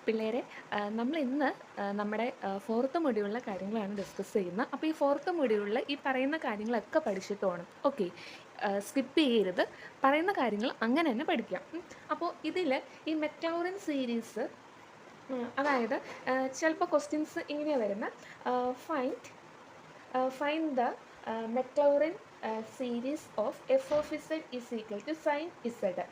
പിള്ളേരെ നമ്മൾ ഇന്ന് നമ്മുടെ ഫോർത്ത് മൊഡ്യൂളിലെ കാര്യങ്ങളാണ് ഡിസ്കസ് ചെയ്യുന്നത്. അപ്പോൾ ഈ ഫോർത്ത് മൊഡ്യൂളിൽ ഈ പറയുന്ന കാര്യങ്ങളൊക്കെ പഠിച്ചിട്ട് പോകണം. ഓക്കെ, സ്കിപ്പ് ചെയ്യരുത്. പറയുന്ന കാര്യങ്ങൾ അങ്ങനെ തന്നെ പഠിക്കാം. അപ്പോൾ ഇതിൽ ഈ മെക്ലൗറിൻ സീരീസ്, അതായത് ചിലപ്പോൾ ക്വസ്റ്റ്യൻസ് ഇങ്ങനെയാണ് വരുന്നത്. Find the Maclaurin series of f of Z is equal to sine z.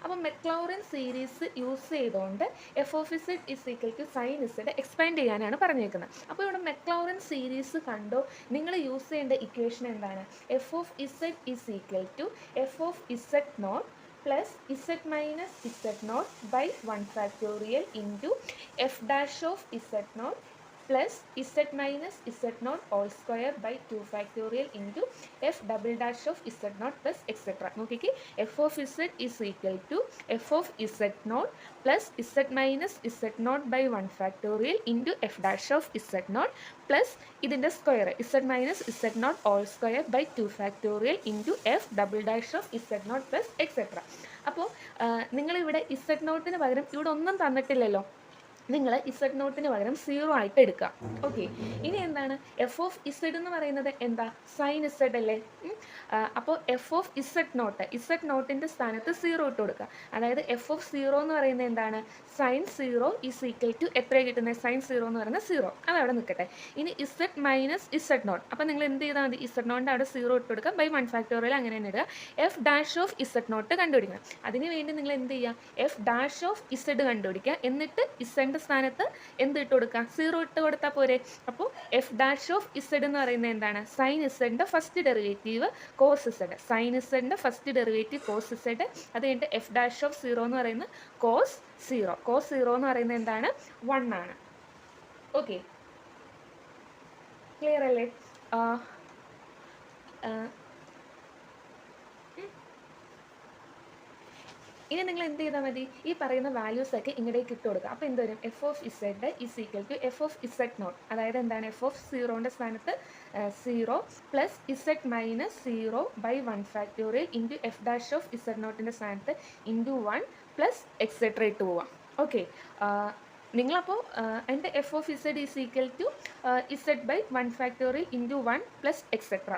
അപ്പം മെക്ലൗറിൻ സീരീസ് യൂസ് ചെയ്തുകൊണ്ട് f of Z is equal to sine z expand ചെയ്യാനാണ് പറഞ്ഞേക്കുന്നത്. അപ്പോൾ ഇവിടെ മെക്ലൗറിൻ സീരീസ് കണ്ടോ, നിങ്ങൾ യൂസ് ചെയ്യേണ്ട ഇക്വേഷൻ എന്താണ്? F of Z is equal to F of Z nought plus z minus z naught by 1 factorial into f dash of z naught plus z minus z naught all square by 2 factorial into f double dash of z naught plus etc. നോക്കിക്കേ, f of z is equal to f of z naught plus z minus z naught by 1 factorial into f dash of z naught plus ഇതിൻ്റെ square z minus z naught all square by 2 factorial into f double dash of z naught plus etc. അപ്പോൾ നിങ്ങളിവിടെ z നോട്ടിന് പകരം ഇവിടെ ഒന്നും തന്നിട്ടില്ലല്ലോ, നിങ്ങൾ Z നോട്ടിന് പകരം 0 ആയിട്ട് എടുക്കുക. ഓക്കെ, ഇനി എന്താണ് എഫ് ഓഫ് ഇസഡ് എന്ന് പറയുന്നത്? എന്താ? സൈൻ ഇസഡ് അല്ലേ? അപ്പോൾ എഫ് ഓഫ് ഇസഡ് നോട്ടിൻ്റെ സ്ഥാനത്ത് 0 ഇട്ട് കൊടുക്കുക. അതായത് എഫ് ഓഫ് 0 എന്ന് പറയുന്നത് എന്താണ്? സൈൻ 0 ഈസ് ഈക്വൽ ടു എത്ര കിട്ടുന്നത്? സൈൻ 0 എന്ന് പറയുന്നത് 0. അതവിടെ നിൽക്കട്ടെ. ഇനി ഇസഡ് മൈനസ് ഇസഡ് നോട്ട്, അപ്പോൾ നിങ്ങൾ എന്ത് ചെയ്താൽ മതി? ഇസഡ് നോട്ടിൻ്റെ അവിടെ 0 ഇട്ട് കൊടുക്കുക, ബൈ 1 ഫാക്ടോറിയൽ അങ്ങനെ തന്നെ ഇടുക. F dash of Z nought കണ്ടുപിടിക്കണം. അതിന് വേണ്ടി നിങ്ങൾ എന്ത് ചെയ്യുക? എഫ് ഡാഷ് ഓഫ് ഇസഡ് കണ്ടുപിടിക്കുക. എന്നിട്ട് ഇസഡ് സ്ഥാനത്ത് എന്ത് ഇട്ട് കൊടുക്കുക? 0 ഇട്ട് കൊടുത്താൽ പോരെ. അപ്പോൾ എഫ് ഡാഷ് ഓഫ് ഇസഡ് എന്ന് പറയുന്നത് എന്താണ്? സൈൻ ഇസഡിൻ്റെ first derivative cos z. Sine ഇസഡിൻ്റെ ഫസ്റ്റ് ഡെറിവേറ്റീവ് കോസ് ഇസഡ്. അത് കഴിഞ്ഞിട്ട് എഫ് ഡാഷ് ഓഫ് 0 എന്ന് പറയുന്നത് കോസ് 0. കോസ് 0 എന്ന് പറയുന്നത് എന്താണ്? 1 ആണ്. ഓക്കെ, ക്ലിയർ അല്ലേ? ഇനി നിങ്ങൾ എന്ത് ചെയ്താൽ മതി? ഈ പറയുന്ന വാല്യൂസ് ഒക്കെ ഇങ്ങോട്ടേക്ക് ഇട്ട് കൊടുക്കുക. അപ്പോൾ എന്ത് വരും? F of Z is equal to F of Z not, അതായത് എന്താണ്? എഫ് ഓഫ് 0ൻ്റെ സ്ഥാനത്ത് 0 plus Z minus 0 by 1 factorial into f dash of z നോട്ടിൻ്റെ സ്ഥാനത്ത് ഇൻറ്റു 1 പ്ലസ് എക്സെട്ര ഇട്ട് പോവാം. ഓക്കെ, നിങ്ങളപ്പോൾ എൻ്റെ F of Z is equal to Z by 1 factorial into 1 plus etcetera,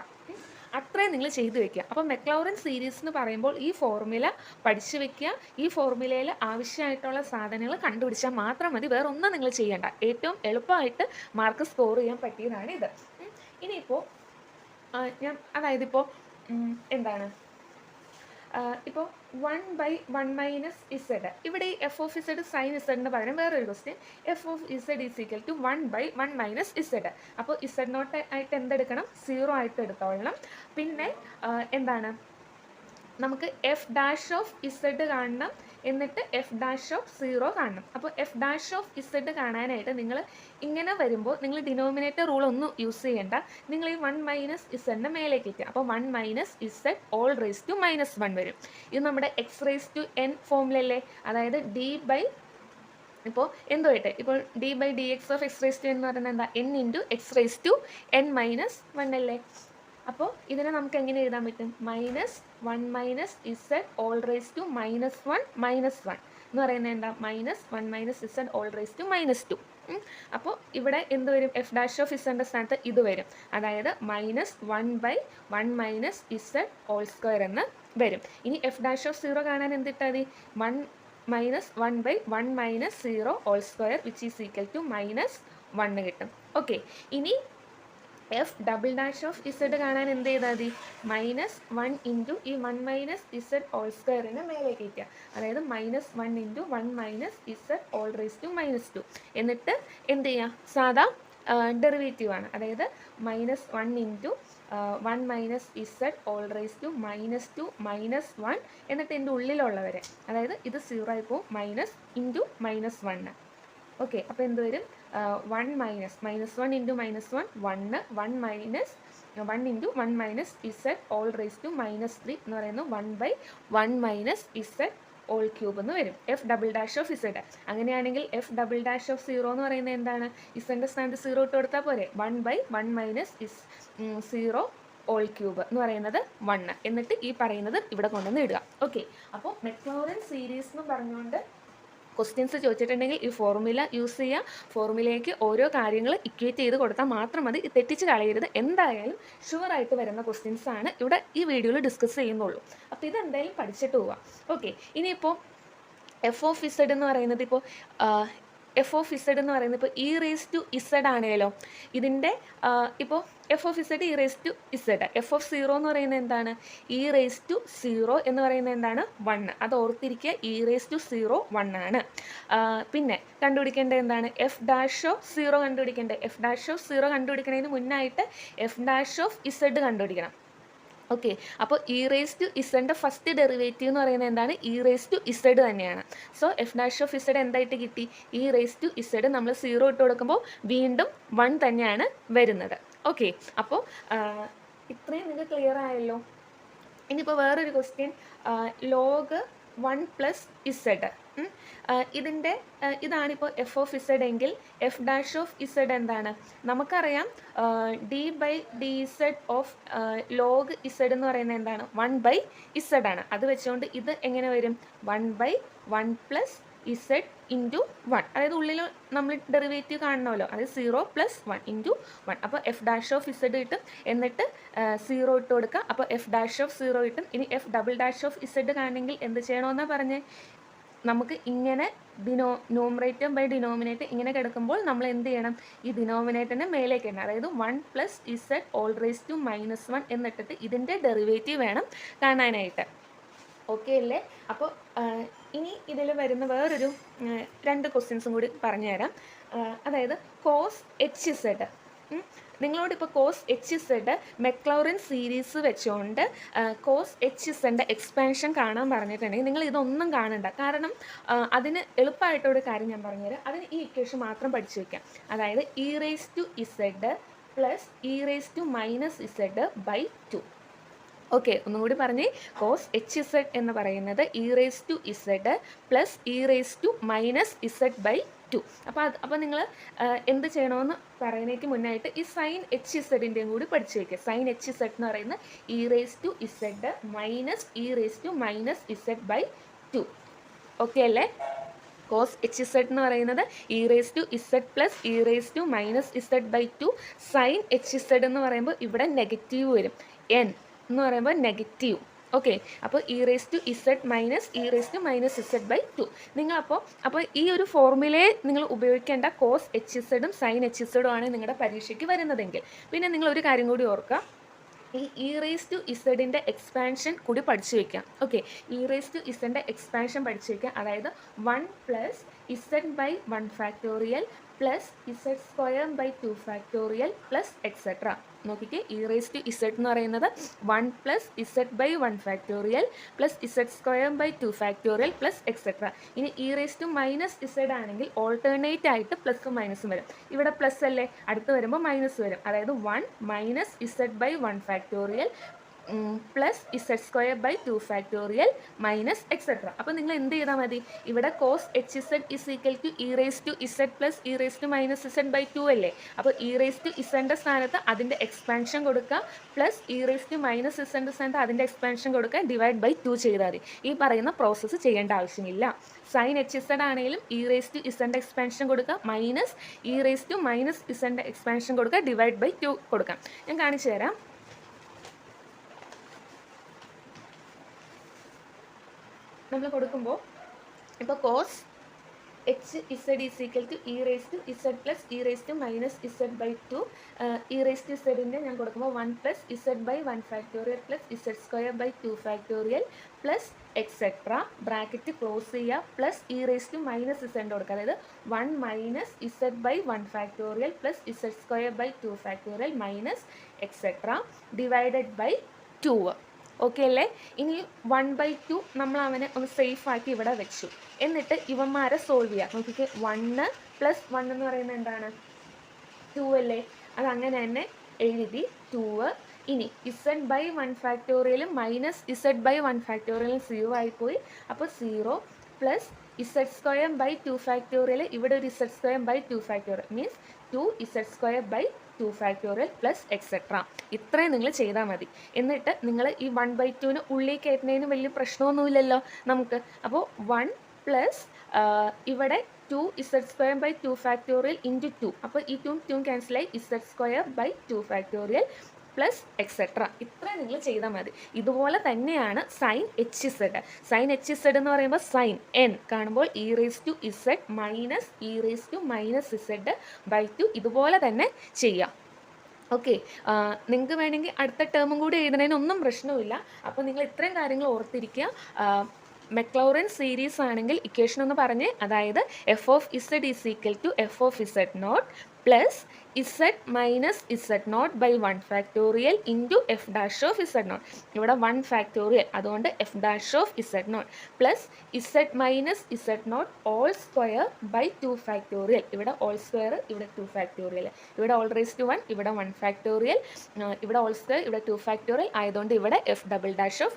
അത്രയും നിങ്ങൾ ചെയ്തു വെക്കുക. അപ്പോൾ മെക്ലൗറിൻ സീരീസ് എന്ന് പറയുമ്പോൾ ഈ ഫോർമുല പഠിച്ചു വെക്കുക. ഈ ഫോർമുലയിൽ ആവശ്യമായിട്ടുള്ള സാധനങ്ങൾ കണ്ടുപിടിച്ചാൽ മാത്രം മതി, വേറെ ഒന്നും നിങ്ങൾ ചെയ്യേണ്ട. ഏറ്റവും എളുപ്പമായിട്ട് മാർക്ക് സ്കോർ ചെയ്യാൻ പറ്റിയതാണ് ഇത്. ഇനിയിപ്പോൾ അതായത് ഇപ്പോൾ എന്താണ്, ഇപ്പോൾ 1/1 മൈനസ് ഇസഡ്, ഇവിടെ ഈ എഫ് ഓഫ് ഇസഡ് സൈൻ ഇസഡിന് പകരം വേറൊരു question, F of Z is equal to 1/1 minus Z. അപ്പോൾ ഇസഡ് നോട്ട് ആയിട്ട് എന്തെടുക്കണം? 0 ആയിട്ട് എടുത്തോളണം. പിന്നെ എന്താണ്, നമുക്ക് എഫ് ഡാഷ് ഓഫ് ഇസഡ് കാണണം, എന്നിട്ട് എഫ് ഡാഷ് ഓഫ് 0 കാണണം. അപ്പോൾ എഫ് ഡാഷ് ഓഫ് ഇസഡ് കാണാനായിട്ട് നിങ്ങൾ ഇങ്ങനെ വരുമ്പോൾ നിങ്ങൾ ഡിനോമിനേറ്റർ റൂൾ ഒന്നും യൂസ് ചെയ്യേണ്ട. നിങ്ങൾ ഈ 1 മൈനസ് ഇസഡിൻ്റെ മേലേക്ക് എത്തുക. അപ്പോൾ 1 minus Z whole raise to -1 വരും. ഇത് നമ്മുടെ എക്സ് റേസ് ടു എൻ ഫോമിലല്ലേ, അതായത് ഡി ബൈ, ഇപ്പോൾ എന്തുമായിട്ട്, ഇപ്പോൾ D by D X of X raise to എന്ന് പറയുന്നത് എന്താ? N into X raise to n-1 അല്ലേ. അപ്പോൾ ഇതിനെ നമുക്ക് എങ്ങനെ എഴുതാൻ പറ്റും? -1 minus Z whole raise to -1 എന്ന് പറയുന്നത് എന്താ? -1 minus Z whole raise to -2. അപ്പോൾ ഇവിടെ എന്ത് വരും? എഫ് ഡാഷ് ഓഫ് ഇസഡിൻ്റെ സ്ഥാനത്ത് ഇത് വരും, അതായത് -1/1 മൈനസ് ഇസഡ് ഓൾ സ്ക്വയർ എന്ന് വരും. ഇനി എഫ് ഡാഷ് ഓഫ് 0 കാണാൻ എന്തിട്ടാൽ മതി? 1/1 minus 0 whole square which is equal to -1 കിട്ടും. ഓക്കെ, ഇനി F double dash of Z കാണാൻ എന്ത് ചെയ്താൽ മതി? -1 ഇൻറ്റു ഈ 1 മൈനസ് ഇസഡ് ഓൾ സ്ക്വയറിന് മേലെ കയറ്റുക, അതായത് -1 into 1 minus Z whole raise to -2. എന്നിട്ട് എന്ത് ചെയ്യുക? സാധാ ഡെറിവേറ്റീവ് ആണ്, അതായത് -1 into 1 minus Z whole raise to -2 -1, എന്നിട്ട് എൻ്റെ ഉള്ളിലുള്ളവരെ, അതായത് ഇത് 0 ആയി പോവും, മൈനസ് ഇൻറ്റു -1. ഓക്കെ, അപ്പോൾ എന്ത് വരും? 1 minus -1 into -1 1 minus 1 into 1 minus Z whole raise to -3 എന്ന് പറയുന്നത് 1/1 മൈനസ് ഇസഡ് ഓൾ ക്യൂബ് എന്ന് വരും. F double dash of Z, അങ്ങനെയാണെങ്കിൽ എഫ് ഡബിൾ ഡാഷ് ഓഫ് 0 എന്ന് പറയുന്നത് എന്താണ്? ഇസഡിൻ്റെ സ്ഥാനത്ത് 0 ഇട്ട് കൊടുത്താൽ പോരെ. 1/1 മൈനസ് 0 ഓൾ ക്യൂബ് എന്ന് പറയുന്നത് 1, എന്നിട്ട് ഈ പറയുന്നത് ഇവിടെ കൊണ്ടുവന്ന് ഇടുക. ഓക്കെ, അപ്പോൾ മെക്ലൗറിൻ സീരീസ് എന്ന് പറഞ്ഞുകൊണ്ട് ക്വസ്റ്റ്യൻസ് ചോദിച്ചിട്ടുണ്ടെങ്കിൽ ഈ ഫോർമുല യൂസ് ചെയ്യുക. ഫോർമുലയ്ക്ക് ഓരോ കാര്യങ്ങൾ ഇക്വേറ്റ് ചെയ്ത് കൊടുത്താൽ മാത്രം മതി. തെറ്റിച്ച് കളയരുത്. എന്തായാലും ഷുവറായിട്ട് വരുന്ന ക്വസ്റ്റ്യൻസ് ആണ് ഇവിടെ ഈ വീഡിയോയിൽ ഡിസ്കസ് ചെയ്യുന്നുള്ളൂ. അപ്പോൾ ഇതെന്തായാലും പഠിച്ചിട്ട് പോവാം. ഓക്കെ, ഇനിയിപ്പോൾ എഫ് ഓഫ് ഇസഡ് എന്ന് പറയുന്നത് ഇപ്പോൾ എഫ് ഓഫ് ഇസഡ് എന്ന് പറയുന്നത് ഇപ്പോൾ ഇ റേസ് ടു ഇസഡ് ആണേലോ. ഇതിൻ്റെ ഇപ്പോൾ F of Z E raise to Z. F of zero എന്ന് പറയുന്നത് എന്താണ്? ഇ റേസ് ടു സീറോ എന്ന് പറയുന്നത് എന്താണ്? 1. അത് ഓർത്തിരിക്കുക, ഇ റേസ് ടു സീറോ 1 ആണ്. പിന്നെ കണ്ടുപിടിക്കേണ്ടത് എന്താണ്? എഫ് ഡാഷ് ഓഫ് സീറോ കണ്ടുപിടിക്കേണ്ടത്. എഫ് ഡാഷ് ഓഫ് സീറോ കണ്ടുപിടിക്കുന്നതിന് മുന്നായിട്ട് എഫ് ഡാഷ് ഓഫ് ഇസഡ് കണ്ടുപിടിക്കണം. ഓക്കെ, അപ്പോൾ ഇ റേസ് ടു ഇസഡിൻ്റെ ഫസ്റ്റ് ഡെറിവേറ്റീവ് എന്ന് പറയുന്നത് എന്താണ്? ഇ റേസ് ടു ഇസഡ് തന്നെയാണ്. So f dash of z എന്തായിട്ട് കിട്ടി? ഇ റേസ് ടു ഇസഡ് നമ്മൾ 0 ഇട്ട് കൊടുക്കുമ്പോൾ വീണ്ടും 1 തന്നെയാണ് വരുന്നത്. ഓക്കെ, അപ്പോൾ ഇത്രയും നിങ്ങൾക്ക് ക്ലിയർ ആയല്ലോ. ഇനിയിപ്പോൾ വേറൊരു ക്വസ്റ്റ്യൻ, ലോഗ് 1 പ്ലസ് ഇസഡ്. ഇതിൻ്റെ ഇതാണിപ്പോൾ എഫ് ഓഫ് ഇസഡ് എങ്കിൽ എഫ് ഡാഷ് ഓഫ് ഇസഡ് എന്താണ്? നമുക്കറിയാം D by D Z of log Z എന്ന് പറയുന്നത് എന്താണ്? 1 ബൈ ഇസഡ് ആണ്. അത് വെച്ചുകൊണ്ട് ഇത് എങ്ങനെ വരും? 1 ബൈ 1 പ്ലസ് ഇസഡ് ഇൻറ്റു 1. അതായത് ഉള്ളിൽ നമ്മൾ ഡെറിവേറ്റീവ് കാണണമല്ലോ, അത് 0 പ്ലസ് 1 ഇൻറ്റു 1. അപ്പോൾ എഫ് ഡാഷ് ഓഫ് ഇസഡ് കിട്ടും. എന്നിട്ട് 0 ഇട്ട് കൊടുക്കുക. അപ്പോൾ എഫ് ഡാഷ് ഓഫ് 0 കിട്ടും. ഇനി F double dash of Z കാണണമെങ്കിൽ എന്ത് ചെയ്യണമെന്നാണ് പറഞ്ഞത്? നമുക്ക് ഇങ്ങനെ ന്യൂമറേറ്റർ ബൈ ഡിനോമിനേറ്റർ ഇങ്ങനെ കിടക്കുമ്പോൾ നമ്മൾ എന്ത് ചെയ്യണം? ഈ ഡിനോമിനേറ്ററിനെ മേലേക്ക് ഇടണം. അതായത് 1 plus Z whole raise to -1 എന്നിട്ടിട്ട് ഇതിൻ്റെ ഡെറിവേറ്റീവ് വേണം കാണാനായിട്ട്. ഓക്കെ അല്ലേ? അപ്പോൾ ഇനി ഇതിൽ വരുന്ന വേറൊരു 2 ക്വസ്റ്റ്യൻസും കൂടി പറഞ്ഞുതരാം. അതായത് കോസ് എച്ച് ഇസഡ്. നിങ്ങളോട് ഇപ്പോൾ കോസ് എച്ച് ഇസഡ് മെക്ലൗറിൻ സീരീസ് വെച്ചുകൊണ്ട് കോസ് എച്ച് ഇസഡിൻ്റെ എക്സ്പാൻഷൻ കാണാൻ പറഞ്ഞിട്ടുണ്ടെങ്കിൽ നിങ്ങൾ ഇതൊന്നും കാണണ്ട. കാരണം അതിന് എളുപ്പമായിട്ടൊരു കാര്യം ഞാൻ പറഞ്ഞുതരാം. അതിന് ഈ ഇക്വേഷൻ മാത്രം പഠിച്ചു വയ്ക്കാം. അതായത് E raise to Z plus E raise to minus Z by 2. Okay, ഒന്നും കൂടി പറഞ്ഞേ. കോസ് എച്ച് ഇസഡ് എന്ന് പറയുന്നത് E raise to Z plus E raise to minus Z by 2. അപ്പോൾ നിങ്ങൾ എന്ത് ചെയ്യണമെന്ന് പറയുന്നതിന് മുന്നായിട്ട് ഈ സൈൻ എച്ച് ഇസഡിൻ്റെയും കൂടി പഠിച്ചു വയ്ക്കുക. സൈൻ എച്ച് ഇസഡ് എന്ന് പറയുന്നത് E raise to Z minus E raise to minus Z by 2. Okay അല്ലേ? കോസ് എച്ച് ഇസഡ് എന്ന് പറയുന്നത് E raise to Z plus E raise to minus Z by 2. Sine H Z എന്ന് പറയുമ്പോൾ ഇവിടെ negative വരും. N എന്ന് പറയുമ്പോൾ negative. Okay, അപ്പോൾ E raise to Z minus E raise to minus Z by 2. അപ്പോൾ ഈ ഒരു ഫോർമുലയെ നിങ്ങൾ ഉപയോഗിക്കേണ്ട കോസ് എച്ച് ഇസഡും സൈൻ എച്ച് ഇസഡും ആണ് നിങ്ങളുടെ പരീക്ഷയ്ക്ക് വരുന്നതെങ്കിൽ. പിന്നെ നിങ്ങൾ ഒരു കാര്യം കൂടി ഓർക്കുക, ഈ ഇ റേസ് ടു ഇസഡിൻ്റെ എക്സ്പാൻഷൻ കൂടി പഠിച്ചു വയ്ക്കാം. ഓക്കെ, ഇ റേസ് ടു ഇസഡിൻ്റെ എക്സ്പാൻഷൻ പഠിച്ചു വയ്ക്കാം. അതായത് 1 plus z by 1 factorial plus Z square by 2 factorial plus etcetera. നോക്കിക്കേ, ഇ റേസ് ടു ഇസഡ് എന്ന് പറയുന്നത് 1 plus z by 1 factorial plus Z square by 2 factorial plus etcetera. ഇനി e raise to minus z ആണെങ്കിൽ alternate ആയിട്ട് പ്ലസും മൈനസും വരും. ഇവിടെ plus അല്ലേ, അടുത്ത് വരുമ്പോൾ മൈനസ് വരും. അതായത് 1 minus Z by 1 factorial plus Z square by 2 factorial minus etcetera. അപ്പോൾ നിങ്ങൾ എന്ത് ചെയ്താൽ മതി? ഇവിടെ cos H Z is equal to E raise to Z plus E raise to minus Z by 2 അല്ലേ? അപ്പോൾ ഇ റേസ് ടു ഇസഡിൻ്റെ സ്ഥാനത്ത് അതിൻ്റെ എക്സ്പാൻഷൻ കൊടുക്കുക, plus E raise to minus ഇസഡിൻ്റെ സ്ഥാനത്ത് അതിൻ്റെ എക്സ്പാൻഷൻ കൊടുക്കുക, ഡിവൈഡ് ബൈ 2 ചെയ്താൽ മതി. ഈ പറയുന്ന പ്രോസസ്സ് ചെയ്യേണ്ട ആവശ്യമില്ല. സൈൻ എച്ച് ഇസഡ് ആണെങ്കിലും ഇ റേസ് ടു ഇസഡിൻ്റെ എക്സ്പാൻഷൻ കൊടുക്കുക, minus E raise to minus ഇസഡിൻ്റെ എക്സ്പാൻഷൻ കൊടുക്കുക, ഡിവൈഡ് ബൈ 2 കൊടുക്കാം. ഞാൻ കാണിച്ചു തരാം. നമ്മൾ കൊടുക്കുമ്പോൾ ഇപ്പോൾ cos H z is equal to E raise to Z plus E raise to minus Z by 2. E raise to ഇസഡിൻ്റെ ഞാൻ കൊടുക്കുമ്പോൾ 1 plus z by 1 factorial plus Z square by 2 factorial plus etcetera, bracket close ചെയ്യുക, plus E raise to minus Z കൊടുക്കുക. അതായത് 1 minus Z by 1 factorial plus Z square by 2 factorial minus etcetera divided by 2. Okay അല്ലേ? ഇനി 1/2 നമ്മൾ അവനെ ഒന്ന് safe ആക്കി ഇവിടെ വെച്ചു. എന്നിട്ട് ഇവന്മാരെ സോൾവ് ചെയ്യാം. നോക്കിക്കേ, 1 പ്ലസ് 1 എന്ന് പറയുന്നത് എന്താണ്? 2 അല്ലേ? അതങ്ങനെ തന്നെ എഴുതി 2. ഇനി ഇസഡ് ബൈ 1 ഫാക്ടോറിയലും മൈനസ് ഇസഡ് ബൈ 1 ഫാക്ടോറിയലും 0 ആയിപ്പോയി. അപ്പോൾ 0 plus Z square by 2 factorial, ഇവിടെ ഒരു z square by 2 factorial means 2 z square by 2 factorial plus etcetera. ഇത്രയും നിങ്ങൾ ചെയ്താൽ മതി. എന്നിട്ട് നിങ്ങൾ ഈ 1/2 ഉള്ളിൽ കയറ്റുന്നതിന് വലിയ പ്രശ്നമൊന്നുമില്ലല്ലോ നമുക്ക്. അപ്പോൾ 1 പ്ലസ് ഇവിടെ 2z² / 2 ഇൻറ്റു 2. അപ്പോൾ ഈ 2 ക്യാൻസലായി z²/2 പ്ലസ് എക്സെട്ര. ഇത്രയും നിങ്ങൾ ചെയ്താൽ മതി. ഇതുപോലെ തന്നെയാണ് സൈൻ HZ. സൈൻ HZ എന്ന് പറയുമ്പോൾ സൈൻ n കാണുമ്പോൾ e⁻z/2 ഇതുപോലെ തന്നെ ചെയ്യാം. ഓക്കെ, നിങ്ങൾക്ക് വേണമെങ്കിൽ അടുത്ത ടേമും കൂടി എഴുതുന്നതിനൊന്നും പ്രശ്നമില്ല. അപ്പോൾ നിങ്ങൾ ഇത്രയും കാര്യങ്ങൾ ഓർത്തിരിക്കുക. മെക്ലൗറിൻ സീരീസ് ആണെങ്കിൽ ഇക്വേഷൻ ഒന്ന് പറഞ്ഞ്, അതായത് f(z) = f(z0) plus z−z0/1 into f'(z0). ഇവിടെ 1 ഫാക്ടോറിയൽ, അതുകൊണ്ട് f'(z0) പ്ലസ് z−z0² ഇവിടെ ഹോൾ സ്ക്വയർ, ഇവിടെ 2 ഫാക്ടോറിയൽ, ഇവിടെ all⁻⁴, ഇവിടെ 1 ഫാക്ടോറിയൽ, ഇവിടെ ഹോൾ സ്ക്വയർ, ഇവിടെ 2 ഫാക്ടോറിയൽ ആയതുകൊണ്ട് ഇവിടെ f'(z0).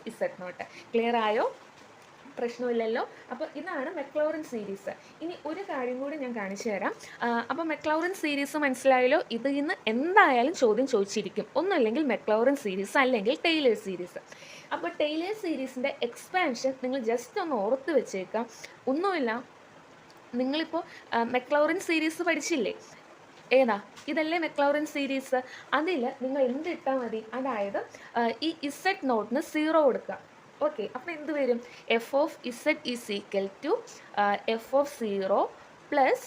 ക്ലിയർ ആയോ? പ്രശ്നമില്ലല്ലോ. അപ്പോൾ ഇതാണ് മെക്ലൗറിൻ സീരീസ്. ഇനി ഒരു കാര്യം കൂടി ഞാൻ കാണിച്ചു തരാം. അപ്പോൾ മെക്ലൗറിൻ സീരീസ് മനസ്സിലായല്ലോ. ഇതിൽ നിന്ന് എന്തായാലും ചോദ്യം ചോദിച്ചിരിക്കും. ഒന്നുമില്ലെങ്കിൽ മെക്ലൗറിൻ സീരീസ്, അല്ലെങ്കിൽ ടെയ്ലർ സീരീസ്. അപ്പോൾ ടെയ്ലർ സീരീസിൻ്റെ എക്സ്പാൻഷൻ നിങ്ങൾ ജസ്റ്റ് ഒന്ന് ഓർത്ത് വെച്ചേക്കാം. ഒന്നുമില്ല, നിങ്ങളിപ്പോൾ മെക്ലൗറിൻ സീരീസ് പഠിച്ചില്ലേ? ഏതാ? ഇതല്ലേ മെക്ലൗറിൻ സീരീസ്. അതിൽ നിങ്ങൾ എന്തിട്ടാൽ മതി? അതായത് ഈ z0 0 കൊടുക്കുക. ഓക്കെ, അപ്പോൾ എന്ത് വരും? f(z) = f(0) പ്ലസ്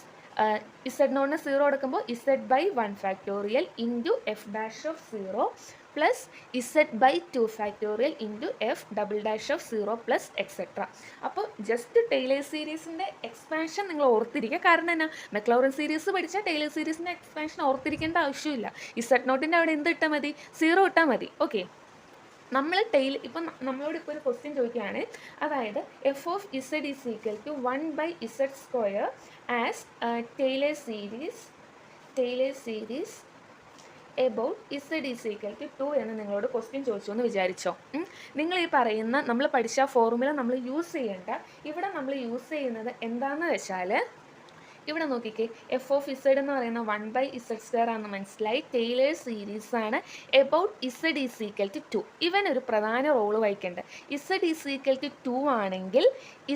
z0 0 കൊടുക്കുമ്പോൾ z/1 into f'(0) plus z/2 into f'(0) plus etcetera. അപ്പോൾ ജസ്റ്റ് ടെയ്ലർ സീരീസിൻ്റെ എക്സ്പാൻഷൻ നിങ്ങൾ ഓർത്തിരിക്കുക. കാരണം എന്നാ, മെക്ലൗറിൻ സീരീസ് പഠിച്ചാൽ ടെയ്ലർ സീരീസിൻ്റെ എക്സ്പാൻഷൻ ഓർത്തിരിക്കേണ്ട ആവശ്യമില്ല. z0 അവിടെ എന്ത് ഇട്ടാൽ മതി? 0 ഇട്ടാൽ മതി. ഓക്കെ, ഇപ്പം നമ്മളോട് ഇപ്പോൾ ഒരു ക്വസ്റ്റ്യൻ ചോദിക്കുകയാണ്. അതായത് f(z) = 1/z² as Taylor series about z = 2 എന്ന് നിങ്ങളോട് ക്വസ്റ്റ്യൻ ചോദിച്ചു എന്ന് വിചാരിച്ചോ. നിങ്ങൾ ഈ പറയുന്ന നമ്മൾ പഠിച്ച ഫോർമുല നമ്മൾ യൂസ് ചെയ്യേണ്ട. ഇവിടെ നമ്മൾ യൂസ് ചെയ്യുന്നത് എന്താണെന്ന് വെച്ചാൽ, ഇവിടെ നോക്കിക്കേ, f(z) എന്ന് പറയുന്ന 1/z² ആണെന്ന് മനസ്സിലായി. ടെയ്ലർ സീരീസ് ആണ്. About z = 2. ഇവനൊരു പ്രധാന റോള് വഹിക്കേണ്ടത്. z = 2 ആണെങ്കിൽ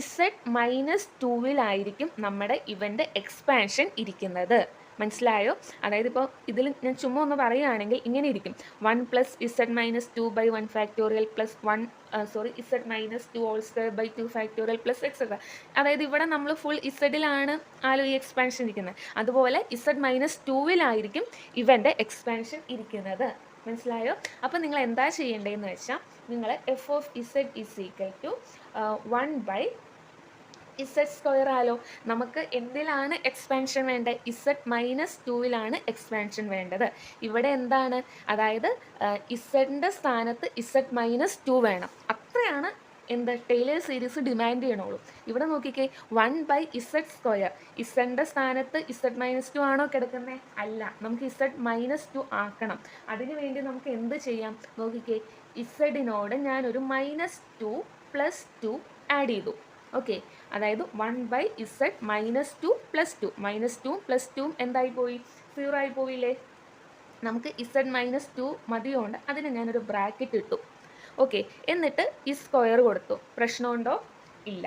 z-2 നമ്മുടെ ഇവൻ്റെ എക്സ്പാൻഷൻ ഇരിക്കുന്നത്. മനസ്സിലായോ? അതായത് ഇപ്പോൾ ഇതിൽ ഞാൻ ചുമ്മാ ഒന്ന് പറയുകയാണെങ്കിൽ ഇങ്ങനെ ഇരിക്കും: 1 + z-2/1 plus z-2² plus etcetera. അതായത് ഇവിടെ നമ്മൾ ഫുൾ ഇസഡിലാണ് ഈ എക്സ്പാൻഷൻ ഇരിക്കുന്നത്. അതുപോലെ z-2 ഇവൻ്റെ എക്സ്പാൻഷൻ ഇരിക്കുന്നത്. മനസ്സിലായോ? അപ്പോൾ നിങ്ങൾ എന്താ ചെയ്യേണ്ടതെന്ന് വെച്ചാൽ, നിങ്ങൾ f(z) = 1/z² ആലോ. നമുക്ക് എന്തിലാണ് എക്സ്പാൻഷൻ വേണ്ടത്? z-2 എക്സ്പാൻഷൻ വേണ്ടത്. ഇവിടെ എന്താണ്? അതായത് ഇസഡിൻ്റെ സ്ഥാനത്ത് z-2 വേണം. അത്രയാണ് എന്ത് ടെയ്ലർ സീരീസ് ഡിമാൻഡ് ചെയ്യണുള്ളൂ. ഇവിടെ നോക്കിക്കേ, 1/z². ഇസഡിൻ്റെ സ്ഥാനത്ത് z-2 ആണോ കിടക്കുന്നത്? അല്ല, നമുക്ക് z-2 ആക്കണം. അതിനു വേണ്ടി നമുക്ക് എന്ത് ചെയ്യാം? നോക്കിക്കേ, ഇസഡിനോട് ഞാനൊരു -2 + 2 ആഡ് ചെയ്തു. ഓക്കെ, അതായത് 1/z -2 + 2. -2 + 2 എന്തായി പോയി? 0 ആയി പോയില്ലേ? നമുക്ക് z-2 മതിയോണ്ട് അതിന് ഞാനൊരു ബ്രാക്കറ്റ് ഇട്ടു. ഓക്കെ, എന്നിട്ട് ഈ സ്ക്വയർ കൊടുത്തു. പ്രശ്നമുണ്ടോ? ഇല്ല.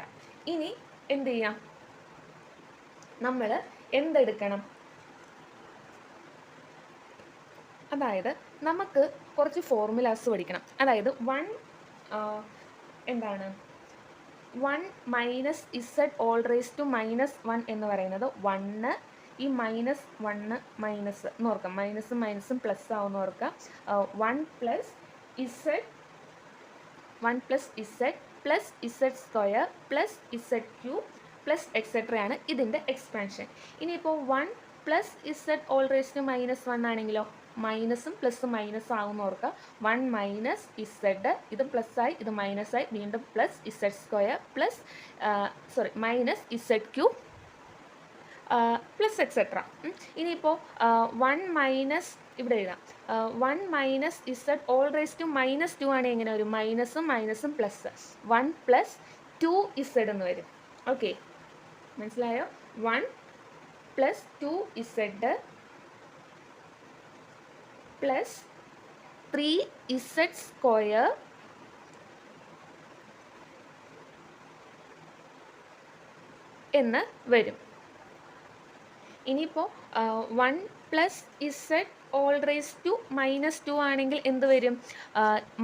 ഇനി എന്ത് ചെയ്യാം? നമ്മൾ എന്തെടുക്കണം? അതായത് നമുക്ക് കുറച്ച് ഫോർമുലാസ് പഠിക്കണം. അതായത് 1 -z⁻1 എന്ന് പറയുന്നത് 1, ഈ -1 മൈനസ് എന്ന് ഓർക്കാം, മൈനസും പ്ലസ് ആവുമെന്ന് ഓർക്കാം. 1 + z plus z² plus z³ plus എക്സെട്രയാണ് ഇതിൻ്റെ എക്സ്പാൻഷൻ. ഇനിയിപ്പോൾ 1 + z⁻1 ആണെങ്കിലോ, മൈനസും പ്ലസ് മൈനസ് ആവുമെന്ന് ഓർക്കുക. 1 - z, ഇത് പ്ലസ്സായി ഇത് മൈനസായി, വീണ്ടും plus z² plus -z³ plus etcetera. ഇനിയിപ്പോൾ 1 ഇവിടെ എഴുതാം. 1 - z⁻2 ആണെങ്കിൽ എങ്ങനെ വരും? മൈനസും പ്ലസ് 1 + 2z എന്ന് വരും. ഓക്കെ, മനസ്സിലായോ? 1 + 2z പ്ലസ് 3z² എന്ന് വരും. ഇനിയിപ്പോൾ 1 plus Z whole raise to -2 ആണെങ്കിൽ എന്ത് വരും?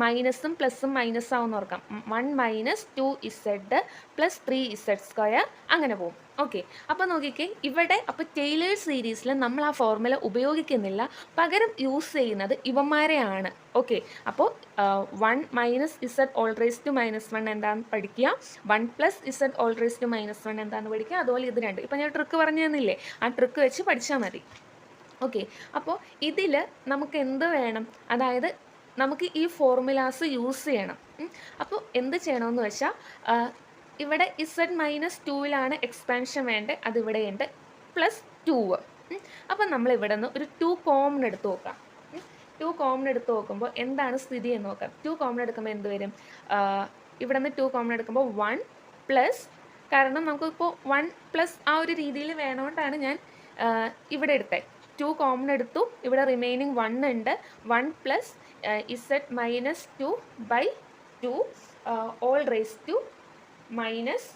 മൈനസും പ്ലസും മൈനസ് ആവുമെന്ന് ഓർക്കാം. 1 minus 2 Z plus 3 Z square അങ്ങനെ പോകും. ഓക്കെ, അപ്പോൾ നോക്കിക്കേ ഇവിടെ അപ്പോൾ ടെയ്ലേഴ്സ് സീരീസിൽ നമ്മൾ ആ ഫോർമുല ഉപയോഗിക്കുന്നില്ല, പകരം യൂസ് ചെയ്യുന്നത് ഇവന്മാരെയാണ്. ഓക്കെ, അപ്പോൾ 1 minus Z whole raise to -1 എന്താണെന്ന് പഠിക്കുക, 1 plus Z whole raise to -1 എന്താണെന്ന് പഠിക്കുക. അതുപോലെ ഇത് രണ്ട് ഇപ്പം ഞാൻ ട്രിക്ക് പറഞ്ഞു തന്നില്ലേ, ആ ട്രിക്ക് വെച്ച് പഠിച്ചാൽ മതി. ഓക്കെ, അപ്പോൾ ഇതിൽ നമുക്ക് എന്ത് വേണം? അതായത് നമുക്ക് ഈ ഫോർമുലാസ് യൂസ് ചെയ്യണം. അപ്പോൾ എന്ത് ചെയ്യണമെന്ന് വെച്ചാൽ ഇവിടെ -2 എക്സ്പാൻഷൻ വേണ്ടത്, അതിവിടെ ഉണ്ട് +2. അപ്പം നമ്മൾ ഇവിടെ നിന്ന് ഒരു 2 കോമൺ എടുത്ത് നോക്കാം. 2 കോമൺ എടുത്ത് നോക്കുമ്പോൾ എന്താണ് സ്ഥിതി എന്ന് നോക്കാം. 2 കോമൺ എടുക്കുമ്പോൾ എന്ത് വരും? ഇവിടെ നിന്ന് 2 കോമൺ എടുക്കുമ്പോൾ 1 പ്ലസ്, കാരണം നമുക്കിപ്പോൾ 1 പ്ലസ് ആ ഒരു രീതിയിൽ വേണോണ്ടാണ് ഞാൻ ഇവിടെ എടുത്തത്. 2 കോമൺ എടുത്തു, ഇവിടെ റിമൈനിങ് 1 ഉണ്ട്. 1 plus z-2/2 whole raise to minus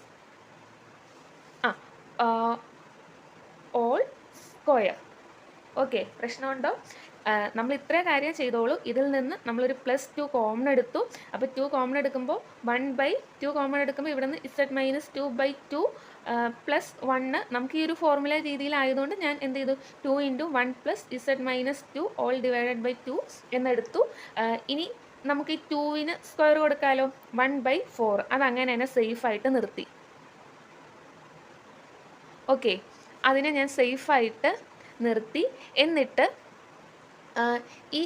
whole square. Okay, പ്രശ്നമുണ്ടോ? നമ്മൾ ഇത്ര കാര്യം ചെയ്തോളൂ. ഇതിൽ നിന്ന് നമ്മളൊരു +2 കോമൺ എടുത്തു. അപ്പോൾ 2 കോമൺ എടുക്കുമ്പോൾ 1/2 കോമൺ എടുക്കുമ്പോൾ ഇവിടെ നിന്ന് z-2/2 +1 നമുക്ക് ഈ ഒരു ഫോർമുല രീതിയിലായതുകൊണ്ട് ഞാൻ എന്ത് ചെയ്തു, 2 × 1 + z-2 ഓൾ ഡിവൈഡഡ് ബൈ 2 എന്നെടുത്തു. ഇനി നമുക്ക് ഈ 2-ന് സ്ക്വയർ കൊടുക്കാമല്ലോ, 1/4. അതങ്ങനെ തന്നെ സേഫായിട്ട് നിർത്തി. ഓക്കെ, അതിനെ ഞാൻ സേഫായിട്ട് നിർത്തി. എന്നിട്ട് ഈ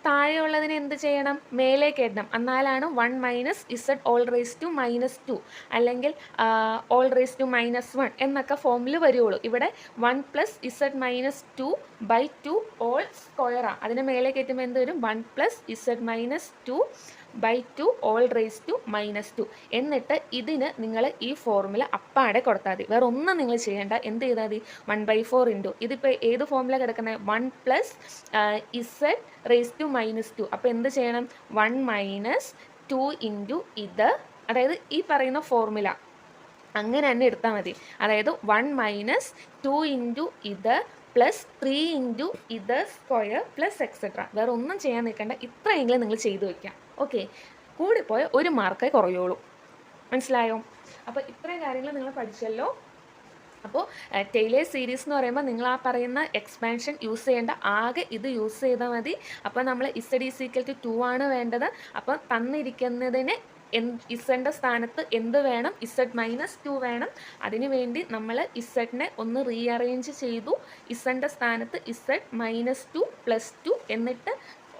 താഴെയുള്ളതിന് എന്ത് ചെയ്യണം? മേലേക്ക് എഴുതണം. എന്നാലാണ് 1 minus Z whole raise to -2 അല്ലെങ്കിൽ ഓൾ റേസ് ടു -1 എന്നൊക്കെ ഫോമിൽ വരുള്ളൂ. ഇവിടെ 1 പ്ലസ് z-2/2 ഓൾ സ്ക്വയറാണ്. അതിന് മേലേക്ക് എത്തുമ്പോൾ എന്ത് വരും? 1 plus z-2/2 whole raise to -2. എന്നിട്ട് ഇതിന് നിങ്ങൾ ഈ ഫോർമുല അപ്പാടെ കൊടുത്താൽ മതി, വേറെ ഒന്നും നിങ്ങൾ ചെയ്യേണ്ട. എന്ത് ചെയ്താൽ മതി? 1/4 ഇൻറ്റു ഇതിപ്പോൾ ഏത് ഫോർമുല കിടക്കുന്നത്? 1 പ്ലസ് z-2. അപ്പോൾ എന്ത് ചെയ്യണം? 1 മൈനസ് 2 ഇൻറ്റു ഇത്, അതായത് ഈ പറയുന്ന ഫോർമുല അങ്ങനെ തന്നെ എടുത്താൽ മതി. അതായത് 1 മൈനസ് 2 ഇൻറ്റു ഇത് പ്ലസ് 3 ഇൻറ്റു ഇത് സ്ക്വയർ പ്ലസ് എക്സെട്ര. വേറെ ഒന്നും ചെയ്യാൻ നിൽക്കേണ്ട, ഇത്രയെങ്കിലും നിങ്ങൾ ചെയ്തു വയ്ക്കാം. ഓക്കെ, കൂടിപ്പോയ 1 മാർക്കേ കുറയുള്ളൂ. മനസ്സിലായോ? അപ്പോൾ ഇത്രയും കാര്യങ്ങൾ നിങ്ങൾ പഠിച്ചല്ലോ. അപ്പോൾ ടെയ്ലേഴ്സ് സീരീസ് എന്ന് പറയുമ്പോൾ നിങ്ങൾ ആ പറയുന്ന എക്സ്പാൻഷൻ യൂസ് ചെയ്യേണ്ട, ആകെ ഇത് യൂസ് ചെയ്താൽ മതി. അപ്പോൾ നമ്മൾ z=2 ആണ് വേണ്ടത്. അപ്പോൾ തന്നിരിക്കുന്നതിന് ഇസഡിൻ്റെ സ്ഥാനത്ത് എന്ത് വേണം? z-2 വേണം. അതിനു വേണ്ടി നമ്മൾ ഇസഡിനെ ഒന്ന് റീഅറേഞ്ച് ചെയ്തു. ഇസഡിൻ്റെ സ്ഥാനത്ത് z-2 +2 എന്നിട്ട്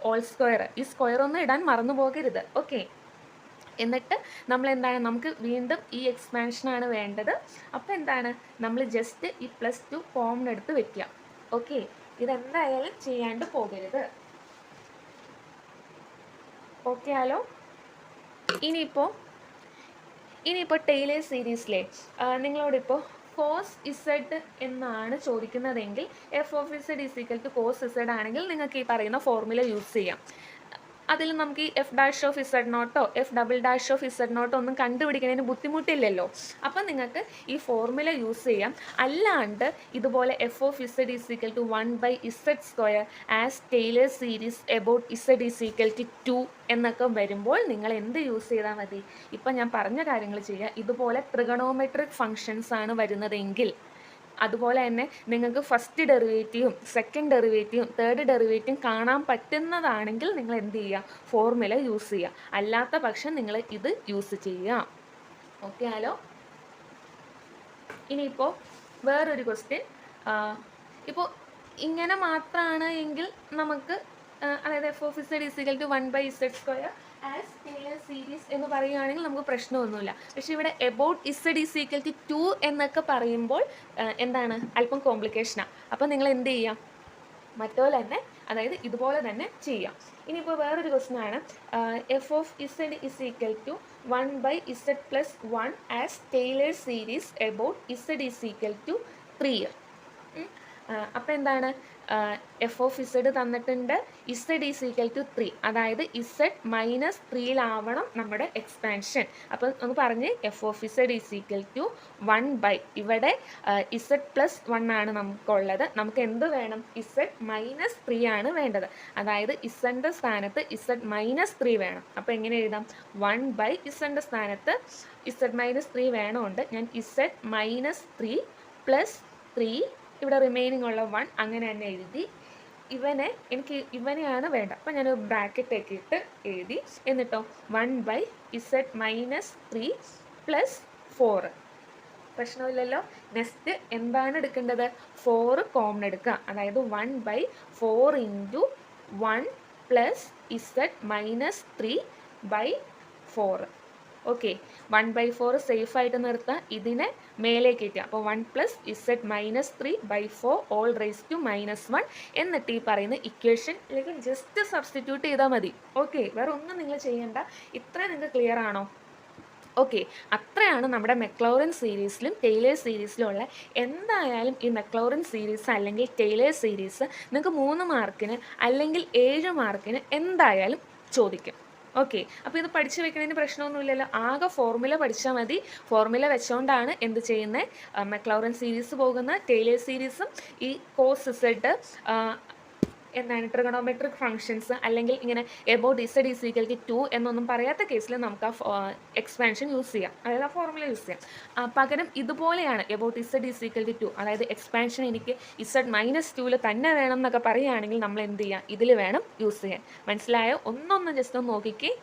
ഓൾ സ്ക്വയർ. ഈ സ്ക്വയർ ഒന്നും ഇടാൻ മറന്നു പോകരുത്. ഓക്കെ, എന്നിട്ട് നമ്മൾ എന്താണ്, നമുക്ക് വീണ്ടും ഈ എക്സ്പാൻഷനാണ് വേണ്ടത്. അപ്പോൾ എന്താണ്, നമ്മൾ ജസ്റ്റ് ഈ +2 കോമൺ എടുത്ത് വെക്കുക. ഓക്കെ, ഇതെന്തായാലും ചെയ്യാണ്ട് പോകരുത്. ഓക്കെ ആലോ? ഇനിയിപ്പോൾ ടെയ്ലേഴ്സ് സീരീസിലെ നിങ്ങളോടിപ്പോൾ cos z എന്നാണ് ചോദിക്കുന്നതെങ്കിൽ f(z) = cos z ആണെങ്കിൽ നിങ്ങൾക്ക് ഈ പറയുന്ന ഫോർമുല യൂസ് ചെയ്യാം. അതിൽ നമുക്ക് ഈ f'(z0) f'(z0) ഒന്നും കണ്ടുപിടിക്കുന്നതിന് ബുദ്ധിമുട്ടില്ലല്ലോ. അപ്പം നിങ്ങൾക്ക് ഈ ഫോർമുല യൂസ് ചെയ്യാം. അല്ലാണ്ട് ഇതുപോലെ f(z) = 1/z² as Taylor's series about z=2 എന്നൊക്കെ വരുമ്പോൾ നിങ്ങൾ എന്ത് യൂസ് ചെയ്താൽ മതി? ഇപ്പം ഞാൻ പറഞ്ഞ കാര്യങ്ങൾ ചെയ്യുക. ഇതുപോലെ ട്രിഗണോമെട്രിക് ഫങ്ഷൻസ് ആണ് വരുന്നതെങ്കിൽ, അതുപോലെ തന്നെ നിങ്ങൾക്ക് ഫസ്റ്റ് ഡെറിവേറ്റീവും സെക്കൻഡ് ഡെറിവേറ്റീവും തേർഡ് ഡെറിവേറ്റീവും കാണാൻ പറ്റുന്നതാണെങ്കിൽ നിങ്ങൾ എന്ത് ചെയ്യുക? ഫോർമുല യൂസ് ചെയ്യുക. അല്ലാത്ത പക്ഷം നിങ്ങൾ ഇത് യൂസ് ചെയ്യുക. ഓക്കെ ആലോ? ഇനിയിപ്പോൾ വേറൊരു ക്വസ്റ്റ്യൻ. ഇപ്പോൾ ഇങ്ങനെ മാത്രമാണ് എങ്കിൽ നമുക്ക് അതായത് f(z) = 1/z² as Taylor series എന്ന് പറയുകയാണെങ്കിൽ നമുക്ക് പ്രശ്നമൊന്നുമില്ല. പക്ഷേ ഇവിടെ എബൌട്ട് z = 2 എന്നൊക്കെ പറയുമ്പോൾ എന്താണ്, അല്പം കോംപ്ലിക്കേഷനാണ്. അപ്പോൾ നിങ്ങൾ എന്ത് ചെയ്യാം? മറ്റോലെ തന്നെ, അതായത് ഇതുപോലെ തന്നെ ചെയ്യാം. ഇനിയിപ്പോൾ വേറൊരു ക്വസ്റ്റ്യൻ ആണ്, f(z) = 1/z+1 as Taylor series about z = 3. അപ്പോൾ എന്താണ്, എഫ് ഓഫ് ഇസഡ് തന്നിട്ടുണ്ട്, ഇസഡ് ഈസ് ഈക്വൽ ടു 3, അതായത് ഇസഡ് മൈനസ് 3യിലാവണം നമ്മുടെ എക്സ്പാൻഷൻ. അപ്പം നമുക്ക് പറഞ്ഞ് F of Z is equal to 1 ഇവിടെ ഇസഡ് പ്ലസ് 1 ആണ് നമുക്കുള്ളത്, നമുക്ക് എന്ത് വേണം, ഇസഡ് മൈനസ് 3 ആണ് വേണ്ടത്, അതായത് ഇസഡിൻ്റെ സ്ഥാനത്ത് ഇസഡ് മൈനസ് 3 വേണം. അപ്പോൾ എങ്ങനെ എഴുതാം, 1 ഇസഡിൻ്റെ സ്ഥാനത്ത് ഇസഡ് മൈനസ് 3 വേണമുണ്ട്, ഞാൻ ഇസഡ് മൈനസ് 3 പ്ലസ് 3 ഇവിടെ റിമൈനിങ് ഉള്ള 1 അങ്ങനെ തന്നെ എഴുതി. എനിക്ക് ഇവനെയാണ് വേണ്ട, അപ്പം ഞാൻ ബ്രാക്കറ്റ് ഒക്കെ ഇട്ട് എഴുതി. എന്നിട്ടോ 1 ഇസഡ് മൈനസ് 3 പ്ലസ് 4, പ്രശ്നമില്ലല്ലോ. നെക്സ്റ്റ് എന്താണ് എടുക്കേണ്ടത്, 4 കോമൺ എടുക്കുക, അതായത് 1/4 into 1 plus Z minus 3/4. Okay, 1/4 സേഫായിട്ട് നിർത്തുക, ഇതിനെ മേലേക്ക് കയറ്റുക. അപ്പോൾ 1 plus Z minus 3/4 all raise to -1 എന്നിട്ട് ഈ പറയുന്ന ഇക്വേഷനിലേക്ക് ജസ്റ്റ് സബ്സ്റ്റിറ്റ്യൂട്ട് ചെയ്താൽ മതി. ഓക്കെ, വേറെ ഒന്നും നിങ്ങൾ ചെയ്യേണ്ട. ഇത്രയും നിങ്ങൾക്ക് ക്ലിയർ ആണോ? ഓക്കെ, അത്രയാണ് നമ്മുടെ മെക്ലോറിൻ സീരീസിലും ടെയ്ലേഴ്സ് സീരീസിലും ഉള്ള. എന്തായാലും ഈ മെക്ലോറിൻ സീരീസ് അല്ലെങ്കിൽ ടെയ്ലേഴ്സ് സീരീസ് നിങ്ങൾക്ക് 3 മാർക്കിന് അല്ലെങ്കിൽ 7 മാർക്കിന് എന്തായാലും ചോദിക്കും. ഓക്കെ, അപ്പോൾ ഇത് പഠിച്ചു വെക്കുന്നതിന് പ്രശ്നമൊന്നുമില്ലല്ലോ, ആകെ ഫോർമുല പഠിച്ചാൽ മതി. ഫോർമുല വെച്ചുകൊണ്ടാണ് എന്ത് ചെയ്യുന്നത്, മെക്ലോറിൻ സീരീസ് പോകുന്നത്. ടെയ്ലേഴ്സ് സീരീസും ഈ കോസ് ഇസഡ് എന്താണ് ട്രിഗണോമെട്രിക് ഫംഗ്ഷൻസ് അല്ലെങ്കിൽ ഇങ്ങനെ about Z is equal to 2 എന്നൊന്നും പറയാത്ത കേസിൽ നമുക്ക് ആ എക്സ്പാൻഷൻ യൂസ് ചെയ്യാം, അതായത് ആ ഫോർമുല യൂസ് ചെയ്യാം. പകരം ഇതുപോലെയാണ് about Z is equal to 2, അതായത് എക്സ്പാൻഷൻ എനിക്ക് ഇസഡ് മൈനസ് 2 തന്നെ വേണം എന്നൊക്കെ പറയുകയാണെങ്കിൽ നമ്മൾ എന്ത് ചെയ്യാം, ഇതിൽ വേണം യൂസ് ചെയ്യാൻ. മനസ്സിലായോ? ഒന്നൊന്ന് ജസ്റ്റ് ഒന്ന് നോക്കിക്കേ.